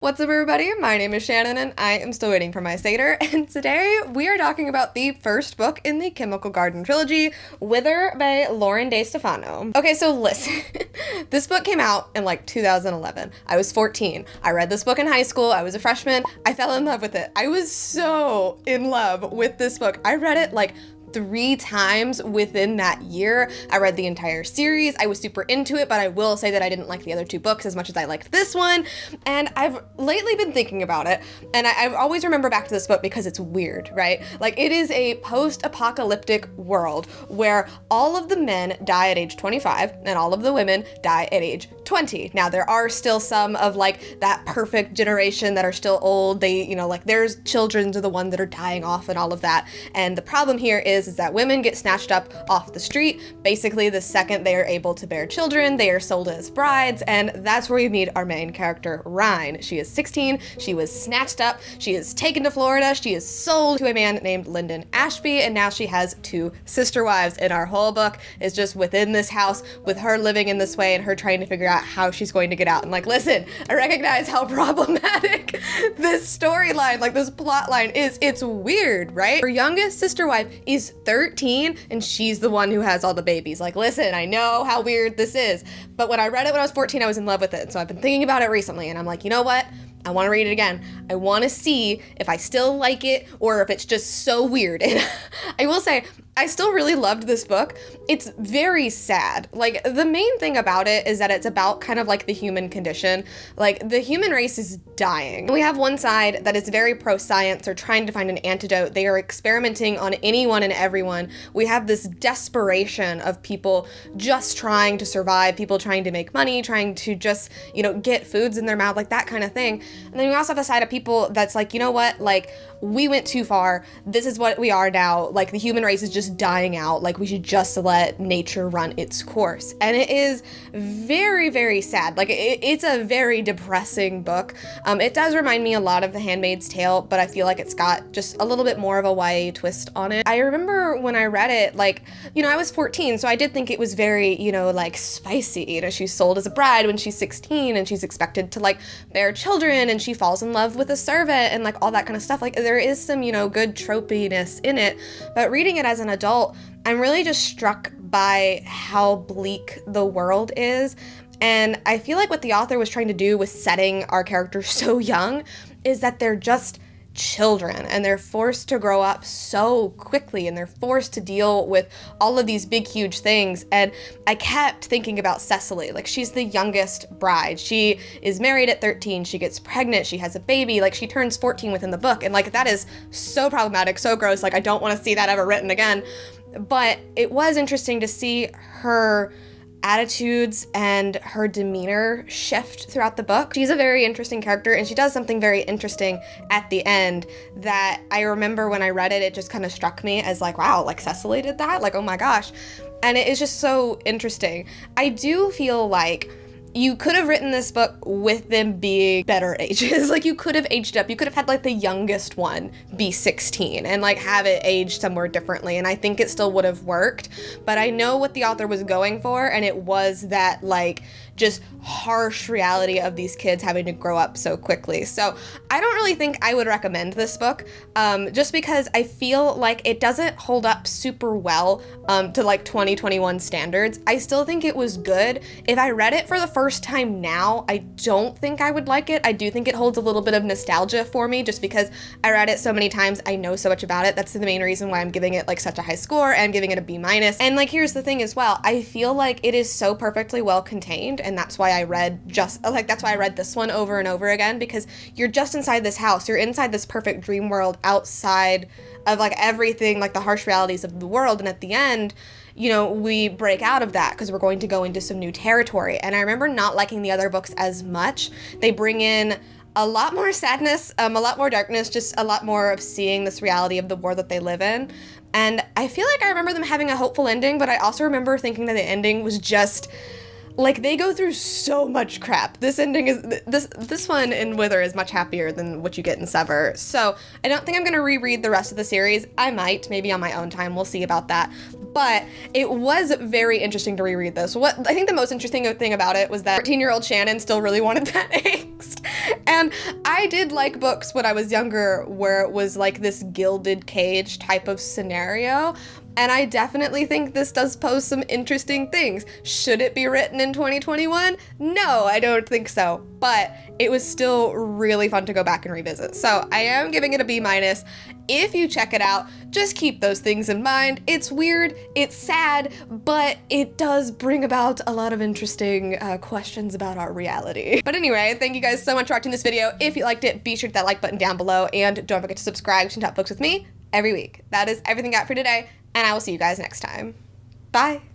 What's up, everybody? My name is Shannon, and I am still waiting for my Satyr, and today we are talking about the first book in the Chemical Garden trilogy, Wither by Lauren DeStefano. Okay, so listen. This book came out in like 2011. I was 14. I read this book in high school. I was a freshman. I fell in love with it. I was so in love with this book. I read it like 3 times within that year. I read the entire series. I was super into it, but I will say that I didn't like the other 2 books as much as I liked this one. And I've lately been thinking about it, and I always remember back to this book because it's weird, right? Like, it is a post-apocalyptic world where all of the men die at age 25 and all of the women die at age 20. Now, there are still some of like that perfect generation that are still old. They, like there's children to the ones that are dying off and all of that. And the problem here is that women get snatched up off the street. Basically, the second they are able to bear children, they are sold as brides, and that's where we meet our main character, Rhine. She is 16, she was snatched up, she is taken to Florida, she is sold to a man named Lyndon Ashby, and now she has 2 sister wives, and our whole book is just within this house with her living in this way and her trying to figure out how she's going to get out. And like, listen, I recognize how problematic this storyline, like this plot line is. It's weird, right? Her youngest sister wife is 13 and she's the one who has all the babies. Like, listen, I know how weird this is, but when I read it when I was 14, I was in love with it. So I've been thinking about it recently, and I'm like, you know what? I want to read it again. I want to see if I still like it or if it's just so weird. And I will say, I still really loved this book. It's very sad. Like, the main thing about it is that it's about kind of like the human condition. Like, the human race is dying. We have one side that is very pro-science. They're trying to find an antidote. They are experimenting on anyone and everyone. We have this desperation of people just trying to survive, people trying to make money, trying to just, get foods in their mouth, like that kind of thing. And then we also have the side of people that's like, you know what, like, we went too far. This is what we are now. Like, the human race is just dying out. Like, we should just let nature run its course. And it is very, very sad. Like, it's a very depressing book. It does remind me a lot of The Handmaid's Tale, but I feel like it's got just a little bit more of a YA twist on it. I remember when I read it, like, I was 14, so I did think it was very, like, spicy. She's sold as a bride when she's 16, and she's expected to, like, bear children, and she falls in love with a servant, and, like, all that kind of stuff. Like, there is some, good tropiness in it, but reading it as an adult, I'm really just struck by how bleak the world is. And I feel like what the author was trying to do with setting our characters so young is that they're just children and they're forced to grow up so quickly and they're forced to deal with all of these big, huge things. And I kept thinking about Cecily. Like, she's the youngest bride. She is married at 13. She gets pregnant. She has a baby. Like, she turns 14 within the book. And like, that is so problematic, so gross. Like, I don't want to see that ever written again. But it was interesting to see her attitudes and her demeanor shift throughout the book. She's a very interesting character, and she does something very interesting at the end that I remember when I read it, it just kind of struck me as like, wow, like Cecily did that? Like, oh my gosh. And it is just so interesting. I do feel like you could have written this book with them being better ages. Like, you could have aged up. You could have had like the youngest one be 16 and like have it aged somewhere differently. And I think it still would have worked. But I know what the author was going for, and it was that like just harsh reality of these kids having to grow up so quickly. So I don't really think I would recommend this book, just because I feel like it doesn't hold up super well to like 2021 standards. I still think it was good. If I read it for the first time now, I don't think I would like it. I do think it holds a little bit of nostalgia for me just because I read it so many times. I know so much about it. That's the main reason why I'm giving it like such a high score and giving it a B-. And like, here's the thing as well. I feel like it is so perfectly well contained, and that's why I read this one over and over again, because you're just inside this house. You're inside this perfect dream world outside of like everything, like the harsh realities of the world. And at the end, we break out of that because we're going to go into some new territory. And I remember not liking the other books as much. They bring in a lot more sadness, a lot more darkness, just a lot more of seeing this reality of the world that they live in. And I feel like I remember them having a hopeful ending, but I also remember thinking that the ending was just like, they go through so much crap. This ending is, this one in Wither is much happier than what you get in Sever. So I don't think I'm gonna reread the rest of the series. I might, maybe on my own time, we'll see about that. But it was very interesting to reread this. What I think the most interesting thing about it was that 14-year-old Shannon still really wanted that angst. And I did like books when I was younger where it was like this gilded cage type of scenario. And I definitely think this does pose some interesting things. Should it be written in 2021? No, I don't think so. But it was still really fun to go back and revisit. So I am giving it a B-. If you check it out, just keep those things in mind. It's weird, it's sad, but it does bring about a lot of interesting questions about our reality. But anyway, thank you guys so much for watching this video. If you liked it, be sure to hit that like button down below, and don't forget to subscribe to Top Books with me every week. That is everything I got for today, and I will see you guys next time. Bye.